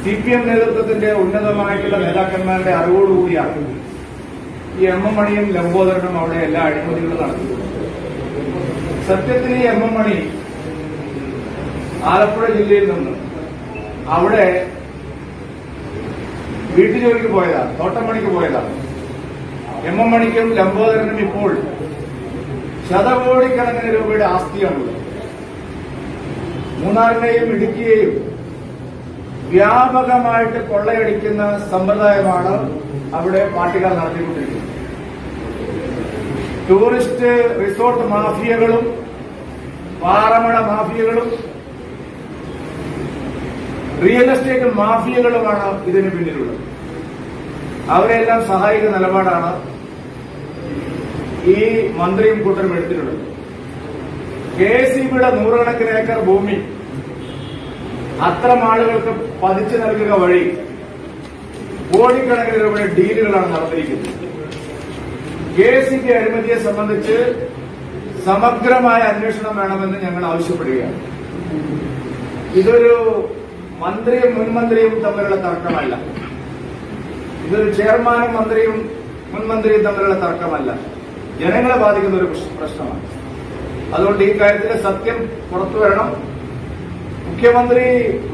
CPM നേതൃത്വത്തിന്റെ ഉന്നതമായിട്ടുള്ള നേതാക്കന്മാരുടെ അറിവോടുകൂടിയാണ് ഈ M M മണിയും ലംബോദരനും അവിടെ എല്ലാ അഴിമതികളും നടത്തിയത്. സത്യത്തിൽ ഈ M M മണി ആലപ്പുഴ ജില്ലയിൽ നിന്ന് അവിടെ വീട്ടുജോലിക്ക് പോയതാണ്, തോട്ടപ്പണിക്ക് പോയതാണ്. M M മണിക്കും ലംബോദരനും ഇപ്പോൾ ശതകോടിക്കണക്കിന് രൂപയുടെ ആസ്തിയാണുള്ളത്. മൂന്നാറിനെയും ഇടുക്കിയെയും വ്യാപകമായിട്ട് കൊള്ളയടിക്കുന്ന സമ്പ്രദായമാണ് അവിടെ പാർട്ടിക്കാർ നടത്തിക്കൊണ്ടിരിക്കുന്നത്. ടൂറിസ്റ്റ് റിസോർട്ട് മാഫിയകളും പാറമട മാഫിയകളും റിയൽ എസ്റ്റേറ്റ് മാഫിയകളുമാണ് ഇതിന് പിന്നിലുള്ളത്. അവരെല്ലാം സഹായിക്കുന്ന നിലപാടാണ് ഈ മന്ത്രിയും കൂട്ടരും എടുത്തിട്ടുള്ളത്. KSEBയുടെ നൂറുകണക്കിന് ഏക്കർ ഭൂമി അത്തരം ആളുകൾക്ക് പതിച്ചു നൽകുക വഴി കോടിക്കണക്കിന് രൂപയുടെ ഡീലുകളാണ് നടന്നിരിക്കുന്നത്. KSEB അഴിമതിയെ സംബന്ധിച്ച് സമഗ്രമായ അന്വേഷണം വേണമെന്ന് ഞങ്ങൾ ആവശ്യപ്പെടുകയാണ്. ഇതൊരു മന്ത്രിയും മുൻമന്ത്രിയും തമ്മിലുള്ള തർക്കമല്ല. ഇതൊരു ചെയർമാനും മന്ത്രിയും മുൻമന്ത്രിയും തമ്മിലുള്ള തർക്കമല്ല. ജനങ്ങളെ ബാധിക്കുന്ന ഒരു പ്രശ്നമാണ്. അതുകൊണ്ട് ഈ കാര്യത്തിലെ സത്യം പുറത്തു വരണം. മുഖ്യമന്ത്രി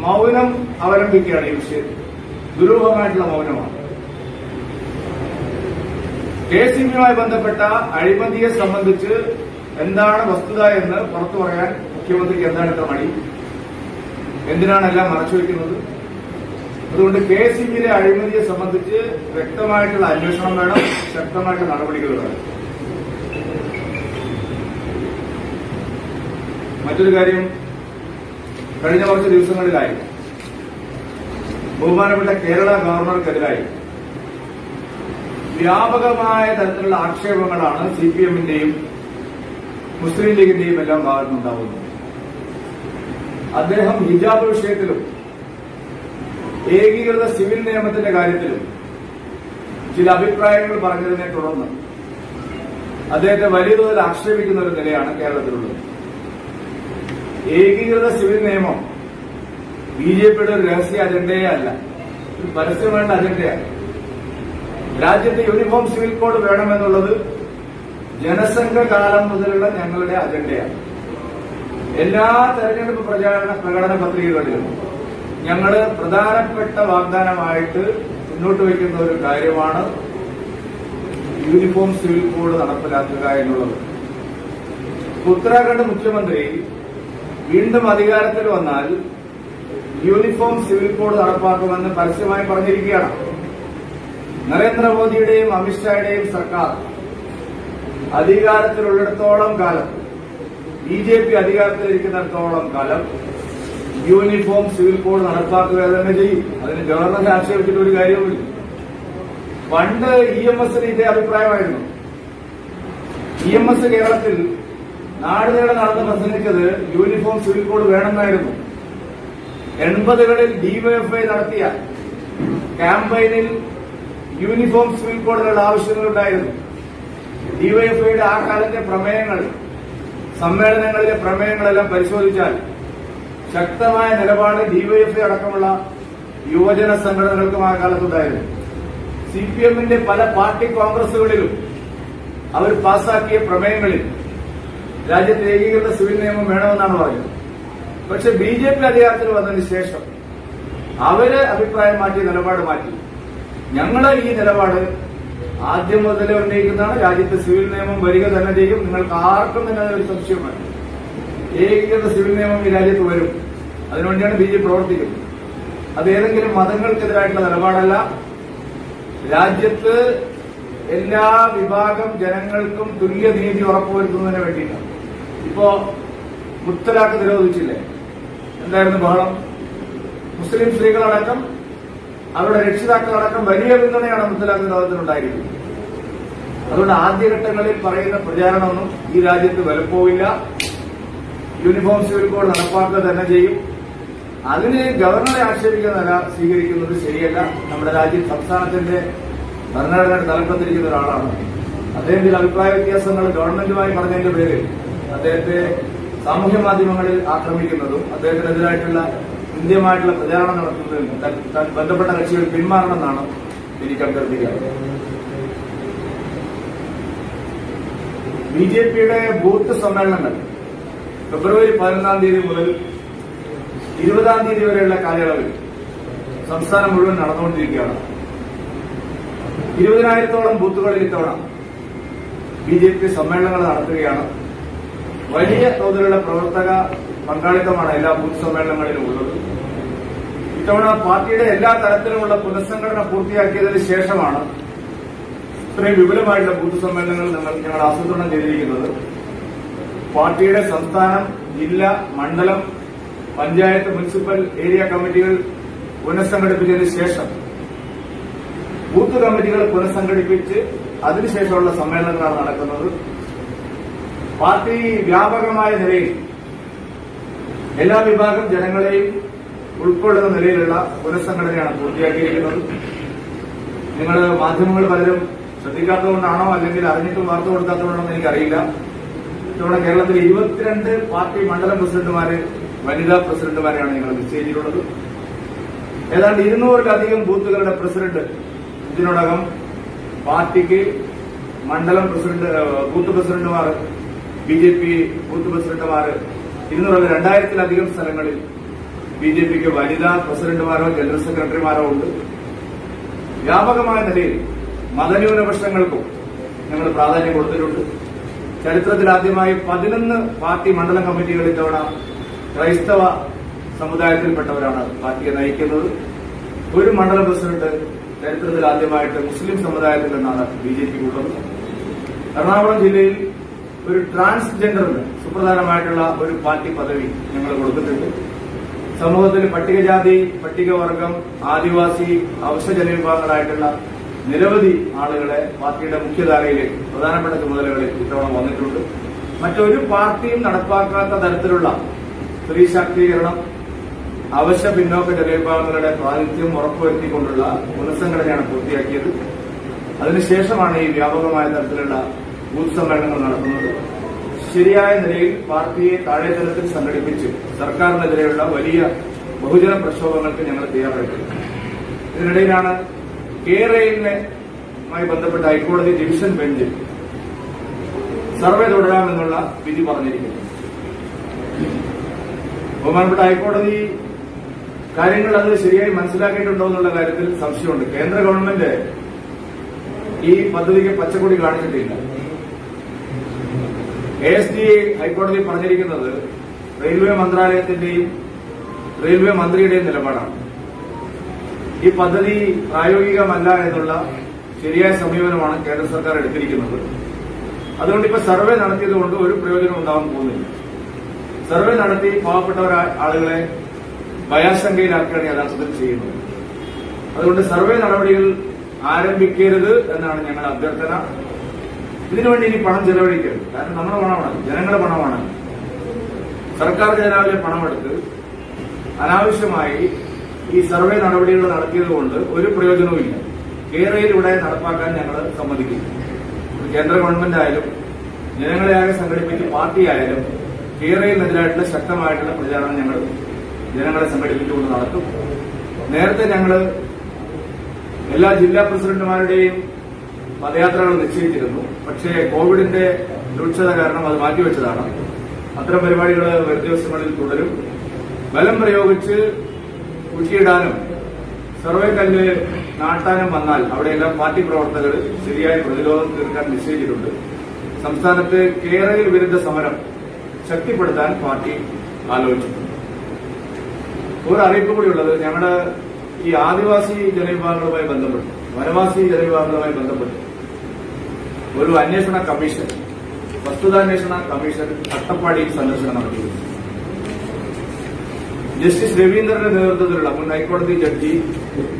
മൗനം അവലംബിക്കുകയാണ് ഈ വിഷയത്തിൽ. ദുരൂഹമായിട്ടുള്ള മൗനമാണ്. KSEBയുമായി ബന്ധപ്പെട്ട അഴിമതിയെ സംബന്ധിച്ച് എന്താണ് വസ്തുത എന്ന് പുറത്തു പറയാൻ മുഖ്യമന്ത്രിക്ക് എന്താണ് ഇത്ര മടി? എന്തിനാണ് എല്ലാം മറച്ചുവെക്കുന്നത്? അതുകൊണ്ട് KSEBയിലെ അഴിമതിയെ സംബന്ധിച്ച് വ്യക്തമായിട്ടുള്ള അന്വേഷണം വേണം, ശക്തമായിട്ടുള്ള നടപടികൾ വേണം. മറ്റൊരു കാര്യം, കഴിഞ്ഞ കുറച്ച് ദിവസങ്ങളിലായി ബഹുമാനപ്പെട്ട കേരള ഗവർണർക്കെതിരായി വ്യാപകമായ തരത്തിലുള്ള ആക്ഷേപങ്ങളാണ് CPMന്റെയും മുസ്ലിം ലീഗിന്റെയും എല്ലാം ഭാഗത്തുനിന്നുണ്ടാവുന്നത്. അദ്ദേഹം ഹിജാബ് വിഷയത്തിലും ഏകീകൃത സിവിൽ നിയമത്തിന്റെ കാര്യത്തിലും ചില അഭിപ്രായങ്ങൾ പറഞ്ഞതിനെ തുടർന്ന് അദ്ദേഹത്തെ വലിയ തോതിൽ ആക്ഷേപിക്കുന്ന ഒരു നിലയാണ് കേരളത്തിലുള്ളത്. ഏകീകൃത സിവിൽ നിയമം BJPയുടെ ഒരു രഹസ്യ അജണ്ടയേ അല്ല, ഒരു പരസ്യം വേണ്ട അജണ്ടയാണ്. രാജ്യത്ത് യൂണിഫോം സിവിൽ കോഡ് വേണമെന്നുള്ളത് ജനസംഘ കാലം മുതലുള്ള ഞങ്ങളുടെ അജണ്ടയാണ്. എല്ലാ തെരഞ്ഞെടുപ്പ് പ്രകടന പത്രികകളിലും ഞങ്ങൾ പ്രധാനപ്പെട്ട വാഗ്ദാനമായിട്ട് മുന്നോട്ട് വയ്ക്കുന്ന ഒരു കാര്യമാണ് യൂണിഫോം സിവിൽ കോഡ് നടപ്പിലാക്കുക എന്നുള്ളത്. ഉത്തരാഖണ്ഡ് മുഖ്യമന്ത്രി വീണ്ടും അധികാരത്തിൽ വന്നാൽ യൂണിഫോം സിവിൽ കോഡ് നടപ്പാക്കുമെന്ന് പരസ്യമായി പറഞ്ഞിരിക്കുകയാണ്. നരേന്ദ്രമോദിയുടെയും അമിത്ഷായുടെയും സർക്കാർ അധികാരത്തിലുള്ളിടത്തോളം കാലം, BJP അധികാരത്തിലിരിക്കുന്നിടത്തോളം കാലം യൂണിഫോം സിവിൽ കോഡ് നടപ്പാക്കുക തന്നെ ചെയ്യും. അതിന് ഗവർണറെ ആക്ഷേപിച്ചിട്ട് ഒരു കാര്യവുമില്ല. പണ്ട് EMSന് ഇതേ അഭിപ്രായമായിരുന്നു. EMS കേരളത്തിൽ നാടുനീളെ നടന്ന് പ്രസംഗിച്ചത് യൂണിഫോം സിവിൽ കോഡ് വേണമെന്നായിരുന്നു. 80കളിൽ DYFI നടത്തിയ ക്യാമ്പയിനിൽ യൂണിഫോം സിവിൽ കോഡുകളുടെ ആവശ്യങ്ങളുണ്ടായിരുന്നു. DYFIയുടെ ആ കാലത്തെ പ്രമേയങ്ങൾ, സമ്മേളനങ്ങളിലെ പ്രമേയങ്ങളെല്ലാം പരിശോധിച്ചാൽ ശക്തമായ നിലപാട് DYFI അടക്കമുള്ള യുവജന സംഘടനകൾക്കും ആ കാലത്തുണ്ടായിരുന്നു. CPMന്റെ പല പാർട്ടി കോൺഗ്രസുകളിലും അവർ പാസാക്കിയ പ്രമേയങ്ങളിൽ രാജ്യത്ത് ഏകീകൃത സിവിൽ നിയമം വേണമെന്നാണ് പറഞ്ഞത്. പക്ഷെ BJP അധികാരത്തിൽ വന്നതിന് ശേഷം അവര് അഭിപ്രായം മാറ്റി, നിലപാട് മാറ്റി. ഞങ്ങൾ ഈ നിലപാട് ആദ്യം മുതലേ ഉന്നയിക്കുന്നതാണ്. രാജ്യത്ത് സിവിൽ നിയമം വരിക തന്നെ ചെയ്യും. നിങ്ങൾക്ക് ആർക്കും തന്നെ ഒരു സംശയം വേണ്ട. ഏകീകൃത സിവിൽ നിയമം ഈ രാജ്യത്ത് വരും. അതിനുവേണ്ടിയാണ് BJP പ്രവർത്തിക്കുന്നത്. അത് ഏതെങ്കിലും മതങ്ങൾക്കെതിരായിട്ടുള്ള നിലപാടല്ല. രാജ്യത്ത് എല്ലാ വിഭാഗം ജനങ്ങൾക്കും തുല്യനീതി ഉറപ്പുവരുത്തുന്നതിന് വേണ്ടിയിട്ടാണ്. ഇപ്പോ മുത്തലാഖ് നിരോധിച്ചില്ലേ? എന്തായിരുന്നു ബഹളം? മുസ്ലിം സ്ത്രീകളടക്കം അവരുടെ രക്ഷിതാക്കളടക്കം വലിയ പിന്തുണയാണ് മുത്തലാഖ് നിരോധനത്തിനുണ്ടായിരിക്കുന്നത്. അതുകൊണ്ട് ആദ്യഘട്ടങ്ങളിൽ പറയുന്ന പ്രചാരണമൊന്നും ഈ രാജ്യത്ത് വിലപ്പോവില്ല. യൂണിഫോം സിവിൽ കോഡ് നടപ്പാക്കുക തന്നെ ചെയ്യും. അതിന് ഗവർണറെ ആക്ഷേപിക്കുന്ന നില സ്വീകരിക്കുന്നത് ശരിയല്ല. നമ്മുടെ രാജ്യം സംസ്ഥാനത്തിന്റെ ഭരണഘടനയുടെ തലപ്പത്തിരിക്കുന്ന ഒരാളാണ്. അദ്ദേഹം ചില അഭിപ്രായ വ്യത്യാസങ്ങൾ ഗവൺമെന്റുമായി പറഞ്ഞതിന്റെ പേരിൽ അദ്ദേഹത്തെ സാമൂഹ്യ മാധ്യമങ്ങളിൽ ആക്രമിക്കുന്നതും അദ്ദേഹത്തിനെതിരായിട്ടുള്ള കൃത്യമായിട്ടുള്ള പ്രചാരണം നടത്തുന്നതിൽ ബന്ധപ്പെട്ട കക്ഷികൾ പിന്മാറണമെന്നാണ് എനിക്ക് അഭ്യർത്ഥിക്കുന്നത്. ബിജെപിയുടെ ബൂത്ത് സമ്മേളനങ്ങൾ ഫെബ്രുവരി 11-ാം തീയതി മുതൽ 20-ാം തീയതി വരെയുള്ള കാലയളവിൽ സംസ്ഥാനം മുഴുവൻ നടന്നുകൊണ്ടിരിക്കുകയാണ്. 20,000-ഓളം ബൂത്തുകളിൽ ഇത്തവണ ബിജെപി സമ്മേളനങ്ങൾ നടത്തുകയാണ്. വലിയ തോതിലുള്ള പ്രവർത്തക പങ്കാളിത്തമാണ് എല്ലാ ബൂത്ത് സമ്മേളനങ്ങളിലും ഉള്ളത്. ഇത്തവണ പാർട്ടിയുടെ എല്ലാ തരത്തിലുമുള്ള പുനഃസംഘടന പൂർത്തിയാക്കിയതിനു ശേഷമാണ് ഇത്രയും വിപുലമായിട്ടുള്ള ബൂത്ത് സമ്മേളനങ്ങൾ ഞങ്ങൾ ആസൂത്രണം ചെയ്തിരിക്കുന്നത്. പാർട്ടിയുടെ സംസ്ഥാനം, ജില്ല, മണ്ഡലം, പഞ്ചായത്ത്, മുനിസിപ്പൽ ഏരിയ കമ്മിറ്റികൾ പുനഃസംഘടിപ്പിച്ചതിന് ശേഷം ബൂത്ത് കമ്മിറ്റികൾ പുനഃസംഘടിപ്പിച്ച് അതിനുശേഷമുള്ള സമ്മേളനങ്ങളാണ് നടക്കുന്നത്. പാർട്ടി വ്യാപകമായ നിലയിൽ എല്ലാ വിഭാഗം ജനങ്ങളെയും ഉൾക്കൊള്ളുന്ന നിലയിലുള്ള പുനഃസംഘടനയാണ് പൂർത്തിയാക്കിയിരിക്കുന്നത്. നിങ്ങൾ മാധ്യമങ്ങൾ പലരും ശ്രദ്ധിക്കാത്തതുകൊണ്ടാണോ അല്ലെങ്കിൽ അറിഞ്ഞിട്ടും വാർത്ത കൊടുക്കാത്തതുകൊണ്ടാണോ എനിക്കറിയില്ല. ഇത്തവണ കേരളത്തിൽ 22 പാർട്ടി മണ്ഡലം പ്രസിഡന്റുമാരെ, വനിതാ പ്രസിഡന്റുമാരെയാണ് ഞങ്ങൾ നിശ്ചയിച്ചിട്ടുള്ളത്. ഏതാണ്ട് 200-ലധികം ബൂത്തുകളുടെ പ്രസിഡന്റ് ഇതിനോടകം പാർട്ടിക്ക് മണ്ഡലം പ്രസിഡന്റ്, ബൂത്ത് പ്രസിഡന്റുമാർ, ബിജെപി ബൂത്ത് പ്രസിഡന്റുമാർ 200-2,000-ലധികം സ്ഥലങ്ങളിൽ ബിജെപിക്ക് വനിതാ പ്രസിഡന്റുമാരോ ജനറൽ സെക്രട്ടറിമാരോ ഉണ്ട്. വ്യാപകമായ നിലയിൽ മതന്യൂനപക്ഷങ്ങൾക്കും ഞങ്ങൾ പ്രാധാന്യം കൊടുത്തിട്ടുണ്ട്. ചരിത്രത്തിലാദ്യമായി 11 പാർട്ടി മണ്ഡലം കമ്മിറ്റികൾ ഇത്തവണ ക്രൈസ്തവ സമുദായത്തിൽപ്പെട്ടവരാണ് പാർട്ടിയെ നയിക്കുന്നത്. ഒരു മണ്ഡലം പ്രസിഡന്റ് ചരിത്രത്തിൽ ആദ്യമായിട്ട് മുസ്ലിം സമുദായത്തിൽ നിന്നാണ് ബിജെപിക്കുള്ളത്. എറണാകുളം ജില്ലയിൽ ഒരു ട്രാൻസ്ജെൻഡറിന് സുപ്രധാനമായിട്ടുള്ള ഒരു പാർട്ടി പദവി ഞങ്ങൾ കൊടുത്തിട്ടുണ്ട്. സമൂഹത്തിൽ പട്ടികജാതി, പട്ടികവർഗം, ആദിവാസി, അവശ ജനവിഭാഗങ്ങളായിട്ടുള്ള നിരവധി ആളുകളെ പാർട്ടിയുടെ മുഖ്യധാരയിലേക്ക് പ്രധാനപ്പെട്ട ചുമതലകളിൽ ഇത്തവണ വന്നിട്ടുണ്ട്. മറ്റൊരു പാർട്ടിയും നടപ്പാക്കാത്ത തരത്തിലുള്ള സ്ത്രീ ശാക്തീകരണം, അവശ പിന്നോക്ക ജനവിഭാഗങ്ങളുടെ പ്രാതിനിധ്യം ഉറപ്പുവരുത്തിക്കൊണ്ടുള്ള പുനഃസംഘടനയാണ് പൂർത്തിയാക്കിയത്. അതിനുശേഷമാണ് ഈ വ്യാപകമായ തരത്തിലുള്ള ബൂത്ത് സമ്മേളനങ്ങൾ നടത്തുന്നത്. ശരിയായ നിലയിൽ പാർട്ടിയെ താഴെതലത്തിൽ സംഘടിപ്പിച്ച് സർക്കാരിനെതിരെയുള്ള വലിയ ബഹുജന പ്രക്ഷോഭങ്ങൾക്ക് ഞങ്ങൾ തയ്യാറെടുക്കും. ഇതിനിടയിലാണ് റെയിലുമായി ബന്ധപ്പെട്ട ഹൈക്കോടതി ഡിവിഷൻ ബെഞ്ച് സർവേ തുടരാമെന്നുള്ള വിധി പറഞ്ഞിരിക്കുന്നു. ബഹുമാനപ്പെട്ട ഹൈക്കോടതി കാര്യങ്ങൾ അത് ശരിയായി മനസ്സിലാക്കിയിട്ടുണ്ടോ എന്നുള്ള കാര്യത്തിൽ സംശയമുണ്ട്. കേന്ദ്ര ഗവൺമെന്റ് ഈ പദ്ധതിക്ക് പച്ചക്കൊടി കാണിച്ചിട്ടില്ല. ASDA ഹൈക്കോടതി പറഞ്ഞിരിക്കുന്നത് റെയിൽവേ മന്ത്രാലയത്തിന്റെയും റെയിൽവേ മന്ത്രിയുടെയും നിലപാടാണ്. ഈ പദ്ധതി പ്രായോഗികമല്ല എന്നുള്ള ശരിയായ സമീപനമാണ് കേന്ദ്ര സർക്കാർ എടുത്തിരിക്കുന്നത്. അതുകൊണ്ട് ഇപ്പൊ സർവേ നടത്തിയതുകൊണ്ട് ഒരു പ്രയോജനം ഉണ്ടാവാൻ പോകുന്നില്ല. സർവേ നടത്തി പാവപ്പെട്ട ആളുകളെ ഭയാശങ്കയിലാക്കുകയാണ് യഥാർത്ഥത്തിൽ ചെയ്യുന്നത്. അതുകൊണ്ട് സർവേ നടപടികൾ ആരംഭിക്കരുത് എന്നാണ് ഞങ്ങളുടെ അഭ്യർത്ഥന. ഇതിനുവേണ്ടി ഇനി പണം ചെലവഴിക്കരുത്. കാരണം നമ്മുടെ പണമാണ്, ജനങ്ങളുടെ പണമാണ്. സർക്കാർ ഖജനാവിലെ പണമെടുത്ത് അനാവശ്യമായി ഈ സർവേ നടപടികൾ നടത്തിയതുകൊണ്ട് ഒരു പ്രയോജനവുമില്ല. റെയിൽ ഇവിടെ നടപ്പാക്കാൻ ഞങ്ങൾ സമ്മതിക്കില്ല. കേന്ദ്ര ഗവൺമെന്റ് ആയാലും ജനങ്ങളെ ആകെ സംഘടിപ്പിച്ച് പാർട്ടിയായാലും റെയിലിനെതിരായിട്ടുള്ള ശക്തമായിട്ടുള്ള പ്രചാരണം ഞങ്ങൾ ജനങ്ങളെ സംഘടിപ്പിച്ചുകൊണ്ട് നടത്തും. നേരത്തെ ഞങ്ങൾ എല്ലാ ജില്ലാ പ്രസിഡന്റുമാരുടെയും പദയാത്രകൾ നിശ്ചയിച്ചിരുന്നു. പക്ഷേ കോവിഡിന്റെ രൂക്ഷത കാരണം അത് മാറ്റിവെച്ചതാണ്. അത്തരം പരിപാടികൾ വരും ദിവസങ്ങളിൽ തുടരും. ബലം പ്രയോഗിച്ച് കുറ്റിയിടാനും സർവേ കല്ല് നാട്ടാനും വന്നാൽ അവിടെയെല്ലാം പാർട്ടി പ്രവർത്തകർ ശരിയായ പ്രതിരോധം തീർക്കാൻ നിശ്ചയിച്ചിട്ടുണ്ട്. സംസ്ഥാനത്ത് റെയിൽ വിരുദ്ധ സമരം ശക്തിപ്പെടുത്താൻ പാർട്ടി ആലോചിച്ചിട്ടുണ്ട്. ഒരു അറിയിപ്പ് കൂടിയുള്ളത്, ഞങ്ങളുടെ ഈ ആദിവാസി ജനവിഭാഗങ്ങളുമായി ബന്ധപ്പെട്ട്, വനവാസി ജനവിഭാഗങ്ങളുമായി ബന്ധപ്പെട്ട് ഒരു അന്വേഷണ കമ്മീഷൻ, വസ്തുതാന്വേഷണ കമ്മീഷൻ അട്ടപ്പാടിയിൽ സന്ദർശനം നടത്തിയിരുന്നു. ജസ്റ്റിസ് രവീന്ദ്രന്റെ നേതൃത്വത്തിലുള്ള മുൻ ഹൈക്കോടതി ജഡ്ജി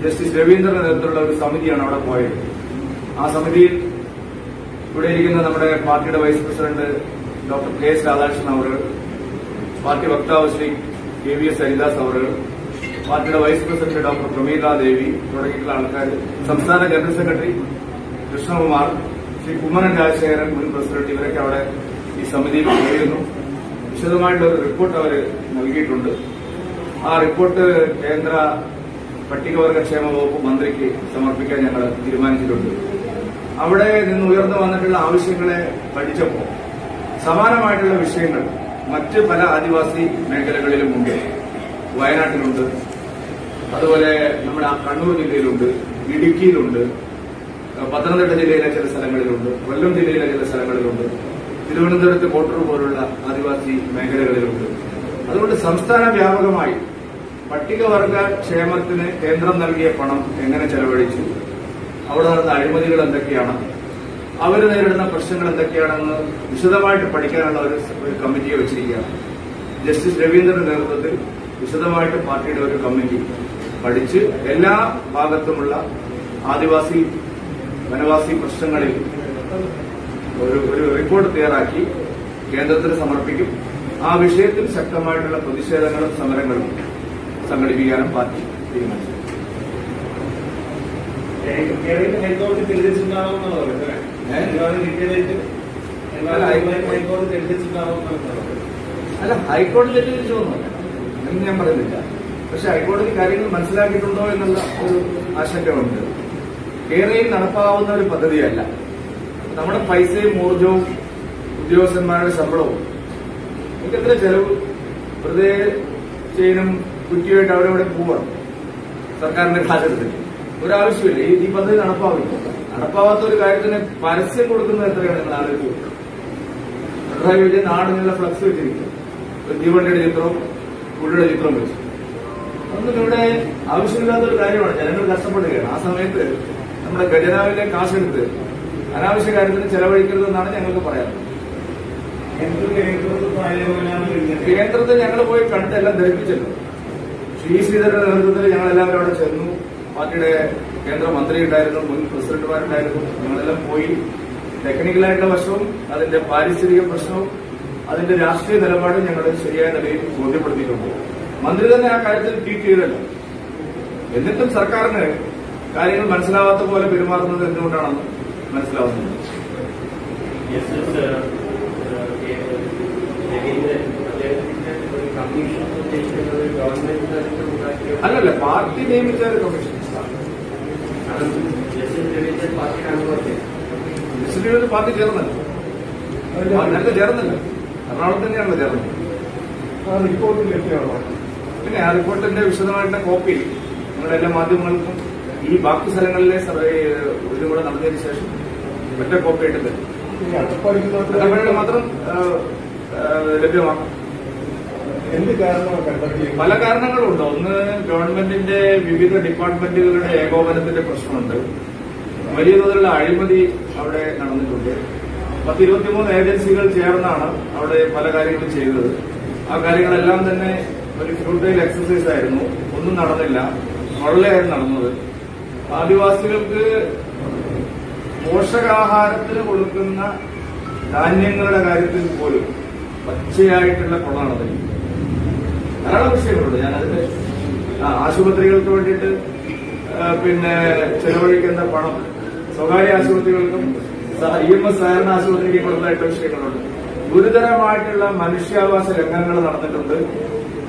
ജസ്റ്റിസ് രവീന്ദ്രന്റെ നേതൃത്വത്തിലുള്ള ഒരു സമിതിയാണ് അവിടെ പോയത്. ആ സമിതിയിൽ ഇവിടെ ഇരിക്കുന്ന നമ്മുടെ പാർട്ടിയുടെ vice president doctor KS Radhakrishnan അവർ, പാർട്ടി വക്താവ് ശ്രീ KVS ഹരിദാസ് അവർ, പാർട്ടിയുടെ vice president doctor Prameela Devi തുടങ്ങിയിട്ടുള്ള ആൾക്കാർ, സംസ്ഥാന ജനറൽ സെക്രട്ടറി കൃഷ്ണകുമാർ, ശ്രീ കുമ്മനം രാജശേഖരൻ മുൻ പ്രസിഡന്റ്, ഇവരൊക്കെ അവിടെ ഈ സമിതിയിൽ പോയിരുന്നു. വിശദമായിട്ടുള്ള ഒരു റിപ്പോർട്ട് അവർ നൽകിയിട്ടുണ്ട്. ആ റിപ്പോർട്ട് കേന്ദ്ര പട്ടികവർഗക്ഷേമ വകുപ്പ് മന്ത്രിക്ക് സമർപ്പിക്കാൻ ഞങ്ങൾ തീരുമാനിച്ചിട്ടുണ്ട്. അവിടെ നിന്ന് ഉയർന്നു വന്നിട്ടുള്ള ആവശ്യങ്ങളെ പഠിച്ചപ്പോൾ സമാനമായിട്ടുള്ള വിഷയങ്ങൾ മറ്റ് പല ആദിവാസി മേഖലകളിലുമുണ്ട്. വയനാട്ടിലുണ്ട്, അതുപോലെ നമ്മുടെ കണ്ണൂർ ജില്ലയിലുണ്ട്, ഇടുക്കിയിലുണ്ട്, പത്തനംതിട്ട ജില്ലയിലെ ചില സ്ഥലങ്ങളിലുണ്ട്, കൊല്ലം ജില്ലയിലെ ചില സ്ഥലങ്ങളിലുണ്ട്, തിരുവനന്തപുരത്ത് കോട്ടൂർ പോലുള്ള ആദിവാസി മേഖലകളിലുണ്ട്. അതുകൊണ്ട് സംസ്ഥാന വ്യാപകമായി പട്ടികവർഗ ക്ഷേമത്തിന് കേന്ദ്രം നൽകിയ പണം എങ്ങനെ ചെലവഴിച്ചു, അവിടെ നടന്ന അഴിമതികൾ എന്തൊക്കെയാണ്, അവർ നേരിടുന്ന പ്രശ്നങ്ങൾ എന്തൊക്കെയാണെന്ന് വിശദമായിട്ട് പഠിക്കാനുള്ള ഒരു കമ്മിറ്റിയെ വെച്ചിരിക്കുകയാണ്. ജസ്റ്റിസ് രവീന്ദ്രന്റെ നേതൃത്വത്തിൽ വിശദമായിട്ട് പാർട്ടിയുടെ ഒരു കമ്മിറ്റി പഠിച്ച് എല്ലാ ഭാഗത്തുമുള്ള ആദിവാസി വനവാസി പ്രശ്നങ്ങളിൽ ഒരു റിപ്പോർട്ട് തയ്യാറാക്കി കേന്ദ്രത്തിന് സമർപ്പിക്കും. ആ വിഷയത്തിൽ ശക്തമായിട്ടുള്ള പ്രതിഷേധങ്ങളും സമരങ്ങളും സംഘടിപ്പിക്കാനും പാർട്ടി തീരുമാനിച്ചു. ഹൈക്കോടതി തെളിയിച്ചിട്ടുണ്ടാവുമെന്നാണ് പറയുന്നത്. അല്ല, ഹൈക്കോടതി തെറ്റിദ്ധരിച്ചൊന്നുമല്ല എന്ന് ഞാൻ പറയുന്നില്ല. പക്ഷെ ഹൈക്കോടതി കാര്യങ്ങൾ മനസ്സിലാക്കിയിട്ടുണ്ടോ എന്നുള്ള ഒരു ആശങ്കയുണ്ട്. കേരളയിൽ നടപ്പാവുന്ന ഒരു പദ്ധതിയല്ല. നമ്മുടെ പൈസയും ഊർജവും ഉദ്യോഗസ്ഥന്മാരുടെ ശമ്പളവും നമുക്ക് എത്ര ചെലവ്, വെറുതെ ചെയിനും കുറ്റിയായിട്ട് അവിടെ ഇവിടെ പോവാണ് സർക്കാരിന്റെ കാലഘട്ടത്തിൽ. ഒരാവശ്യമില്ല. ഈ പദ്ധതി നടപ്പാവില്ല. നടപ്പാവാത്ത ഒരു കാര്യത്തിന് പരസ്യം കൊടുക്കുന്നത് എത്രയാണ് നിങ്ങൾ ആലോചിക്കുക. പിണറായി വിജയൻ നാടിനുള്ള ഫ്ലക്സ് വെച്ചിരിക്കും, ഒരു തീവണ്ടിയുടെ ചിത്രവും പുള്ളിയുടെ ചിത്രവും വെച്ചു. ഒന്നും ഇവിടെ ആവശ്യമില്ലാത്തൊരു കാര്യമാണ്. ജനങ്ങൾ കഷ്ടപ്പെടുകയാണ്. ആ സമയത്ത് നമ്മുടെ ഖജനാവിലെ കാശെടുത്ത് അനാവശ്യ കാര്യത്തിന് ചെലവഴിക്കരുതെന്നാണ് ഞങ്ങൾക്ക് പറയാനുള്ളത്. കേന്ദ്രത്തിൽ ഞങ്ങൾ പോയി കണ്ട് എല്ലാം ധരിപ്പിച്ചല്ലോ. ശ്രീ ശ്രീധരന്റെ നേതൃത്വത്തിൽ ഞങ്ങളെല്ലാവരും അവിടെ ചെന്നു. പാർട്ടിയുടെ കേന്ദ്ര മന്ത്രി ഉണ്ടായിരുന്നു, മുൻ പ്രസിഡന്റുമാരുണ്ടായിരുന്നു. ഞങ്ങളെല്ലാം പോയി ടെക്നിക്കലായിട്ടുള്ള വശവും അതിന്റെ പാരിസ്ഥിതിക പ്രശ്നവും അതിന്റെ രാഷ്ട്രീയ നിലപാടും ഞങ്ങൾ ശരിയായ നിലയിൽ ബോധ്യപ്പെടുത്തിയിട്ടുണ്ട്. മന്ത്രി തന്നെ ആ കാര്യത്തിൽ ട്വീറ്റ് ചെയ്തല്ലോ. എന്നിട്ടും സർക്കാരിന് കാര്യങ്ങൾ മനസ്സിലാവാത്ത പോലെ പെരുമാറുന്നത് എന്തുകൊണ്ടാണെന്ന് മനസ്സിലാവുന്നത്. അല്ലല്ല, പാർട്ടി നിയമിച്ച ഒരു കമ്മീഷൻ. ജസ്റ്റിസ് പാർട്ടി ചേർന്നല്ലോ, നേരത്തെ ചേർന്നല്ലോ, എറണാകുളത്ത് തന്നെയാണല്ലോ ചേർന്നത്. പിന്നെ ആ റിപ്പോർട്ടിന്റെ വിശദമായിട്ടുള്ള കോപ്പി നിങ്ങളുടെ എല്ലാ മാധ്യമങ്ങൾക്കും ഈ ബാക്കി സ്ഥലങ്ങളിലെ ഇതും കൂടെ നടന്നതിന് ശേഷം ഒറ്റ കോപ്പി ആയിട്ട് തരും. അട്ടപ്പാടിയുടെ മാത്രം ലഭ്യമാക്കാം. പല കാരണങ്ങളുണ്ട്. ഒന്ന്, ഗവൺമെന്റിന്റെ വിവിധ ഡിപ്പാർട്ട്മെന്റുകളുടെ ഏകോപനത്തിന്റെ പ്രശ്നമുണ്ട്. വലിയ തോതിലുള്ള അഴിമതി അവിടെ നടന്നിട്ടുണ്ട്. 10-23 ഏജൻസികൾ ചേർന്നാണ് അവിടെ പല കാര്യങ്ങളും ചെയ്തത്. ആ കാര്യങ്ങളെല്ലാം തന്നെ ഒരു ഫ്യൂട്ടൈൽ എക്സസൈസ് ആയിരുന്നു. ഒന്നും നടന്നില്ല. കൊള്ളയായിരുന്നു നടന്നത്. ആദിവാസികൾക്ക് പോഷകാഹാരത്തിന് കൊടുക്കുന്ന ധാന്യങ്ങളുടെ കാര്യത്തിൽ പോലും പച്ചയായിട്ടുള്ള കൊള്ള നടന്നില്ല. ധാരാളം വിഷയങ്ങളുണ്ട്. ഞാനതിന്റെ ആശുപത്രികൾക്ക് വേണ്ടിയിട്ട് പിന്നെ ചെലവഴിക്കുന്ന പണം സ്വകാര്യ ആശുപത്രികൾക്കും EMS സഹകരണ ആശുപത്രിക്ക് കൊടുത്തായിട്ട് വിഷയങ്ങളുണ്ട്. ഗുരുതരമായിട്ടുള്ള മനുഷ്യാവകാശ ലംഘനങ്ങൾ നടന്നിട്ടുണ്ട്.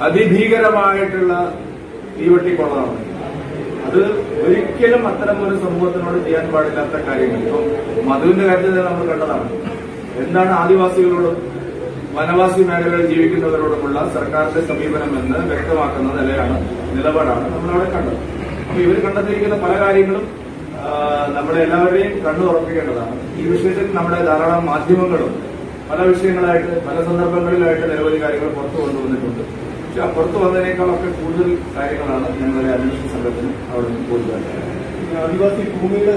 അതിഭീകരമായിട്ടുള്ള തീവട്ടിക്കൊള്ള നടന്നിട്ടുണ്ട്. അത് ഒരിക്കലും അത്തരം ഒരു സമൂഹത്തിനോട് ചെയ്യാൻ പാടില്ലാത്ത കാര്യങ്ങൾ. ഇപ്പം മധുവിന്റെ കാര്യത്തിൽ നമ്മൾ കണ്ടതാണ്. എന്താണ് ആദിവാസികളോടും വനവാസി മേഖലകളിൽ ജീവിക്കുന്നവരോടുമുള്ള സർക്കാരിന്റെ സമീപനം എന്ന് വ്യക്തമാക്കുന്ന നിലപാടാണ് നമ്മളവിടെ കണ്ടത്. അപ്പൊ ഇവർ കണ്ടെത്തിയിരിക്കുന്ന പല കാര്യങ്ങളും നമ്മളെ എല്ലാവരെയും കണ്ണു തുറപ്പിക്കേണ്ടതാണ്. ഈ വിഷയത്തിൽ നമ്മുടെ ധാരാളം മാധ്യമങ്ങളും പല വിഷയങ്ങളായിട്ട് പല സന്ദർഭങ്ങളിലായിട്ട് നിരവധി കാര്യങ്ങൾ പുറത്തു കൊണ്ടുവന്നിട്ടുണ്ട്. പക്ഷെ ആ പുറത്തു വന്നതിനേക്കാളൊക്കെ കൂടുതൽ കാര്യങ്ങളാണ് ഞങ്ങളുടെ അന്വേഷണ സംഘത്തിന് അവിടെ നിന്ന് കൂടുതൽ. ആദിവാസി ഭൂമിയുടെ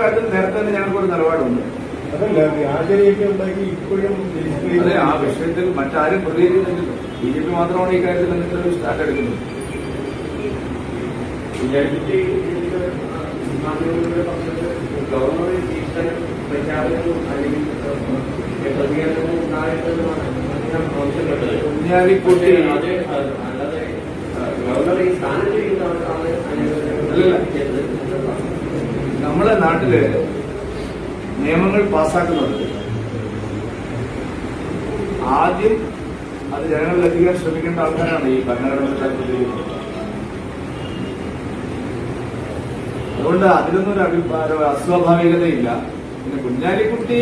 കാര്യത്തിൽ നേരത്തെ തന്നെ ഞങ്ങൾക്കൊരു നിലപാടുണ്ട്. ആചാര്യൊക്കെ ഉണ്ടാക്കി ഇപ്പോഴും അതെ, ആ വിഷയത്തിൽ മറ്റാരും പ്രതികരിക്കുന്നില്ല. BJP മാത്രമാണ് ഈ കാര്യത്തിൽ എന്തെങ്കിലും ഒരു സ്റ്റാൻഡ് എടുക്കുന്നത്. കുഞ്ഞാലിക്കുട്ടി നമ്മളെ നാട്ടില് നിയമങ്ങൾ പാസ്സാക്കുന്നത് ആദ്യം അത് ജനങ്ങളിൽ എത്തിക്കാൻ ശ്രമിക്കേണ്ട ആൾക്കാരാണ് ഈ ഭരണഘടന. അതുകൊണ്ട് അതിലൊന്നും ഒരു അസ്വാഭാവികതയില്ല. പിന്നെ കുഞ്ഞാലിക്കുട്ടി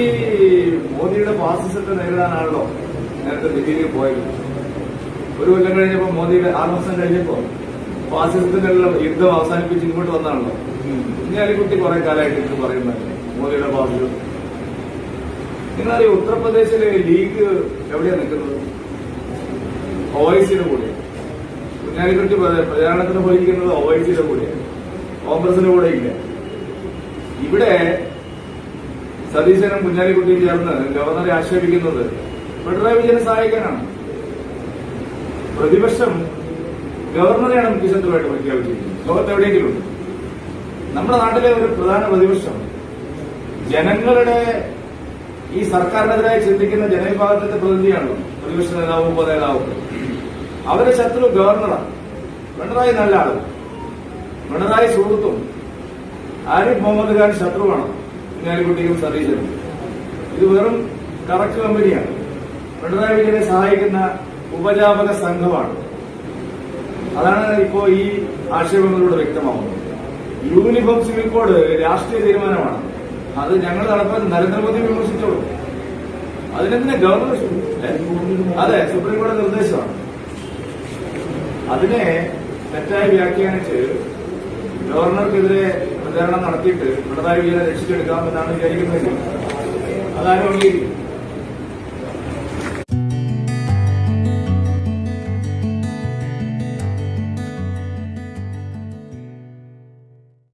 മോദിയുടെ ഫാസിസത്തെ നേരിടാനാണല്ലോ നേരത്തെ ദില്ലിയിൽ പോയത്. ഒരു കൊല്ലം കഴിഞ്ഞപ്പോ മോദിയുടെ 6 മാസം കഴിഞ്ഞപ്പോ ഫാസിസത്തിന്റെ യുദ്ധം അവസാനിപ്പിച്ച് ഇങ്ങോട്ട് വന്നാണല്ലോ. കുഞ്ഞാലിക്കുട്ടി കുറെ കാലമായിട്ട് ഇത് പറയുന്നത് മോദിയുടെ ഫാസിസം. നിങ്ങളറിയോ ഉത്തർപ്രദേശിലെ ലീഗ് എവിടെയാ നിൽക്കുന്നത്? OICയുടെ കൂടെ. കുഞ്ഞാലിക്കുട്ടി പ്രചാരണത്തിന് പോയിരിക്കുന്നത് OICയുടെ കൂടെയാണ്, കോൺഗ്രസിന്റെ കൂടെ ഇല്ല. ഇവിടെ സതീശനും കുഞ്ഞാലിക്കുട്ടിയും ചേർന്ന് ഗവർണറെ ആക്ഷേപിക്കുന്നത് പിണറായി വിജയനെ സഹായിക്കാനാണ്. പ്രതിപക്ഷം ഗവർണറെയാണ് മുഖ്യശത്രുവായിട്ട് പ്രഖ്യാപിച്ചിരിക്കുന്നത്. ലോകത്ത് എവിടെയെങ്കിലും ഉണ്ട്? നമ്മുടെ നാട്ടിലെ ഒരു പ്രധാന പ്രതിപക്ഷം ജനങ്ങളുടെ ഈ സർക്കാരിനെതിരായി ചിന്തിക്കുന്ന ജനവിഭാഗത്തിന്റെ പ്രതിനിധിയാണ് പ്രതിപക്ഷ നേതാവും ഉപനേതാവും. അവരുടെ ശത്രു ഗവർണറാണ്. പിണറായി നല്ല ആളും പിണറായി സുഹൃത്തും ആരിഫ് മുഹമ്മദ് ഖാൻ ശത്രുവാണ് കുഞ്ഞാലിക്കുട്ടിയും സതീശനും. ഇത് വെറും കറക്റ്റ് കമ്പനിയാണ്. പിണറായി വിജയനെ സഹായിക്കുന്ന ഉപജാപക സംഘമാണ്. അതാണ് ഇപ്പോ ഈ ആക്ഷേപങ്ങളിലൂടെ വ്യക്തമാവുന്നത്. യൂണിഫോം സിവിൽ കോഡ് രാഷ്ട്രീയ തീരുമാനമാണ്. അത് ഞങ്ങൾ നടപ്പാൻ നരേന്ദ്രമോദി വിമർശിച്ചോളൂ. അതിനെന്തിനാ ഗവർണർ? അതെ, സുപ്രീം കോടതി നിർദ്ദേശമാണ്. അതിനെ തെറ്റായി വ്യാഖ്യാനിച്ച് ഗവർണർക്കെതിരെ പ്രചാരണം നടത്തിയിട്ട് പിണറായി വിജയനെ രക്ഷിച്ചെടുക്കാമെന്നാണ് വിചാരിക്കുന്നത്. അതാരും അംഗീകരിക്കും.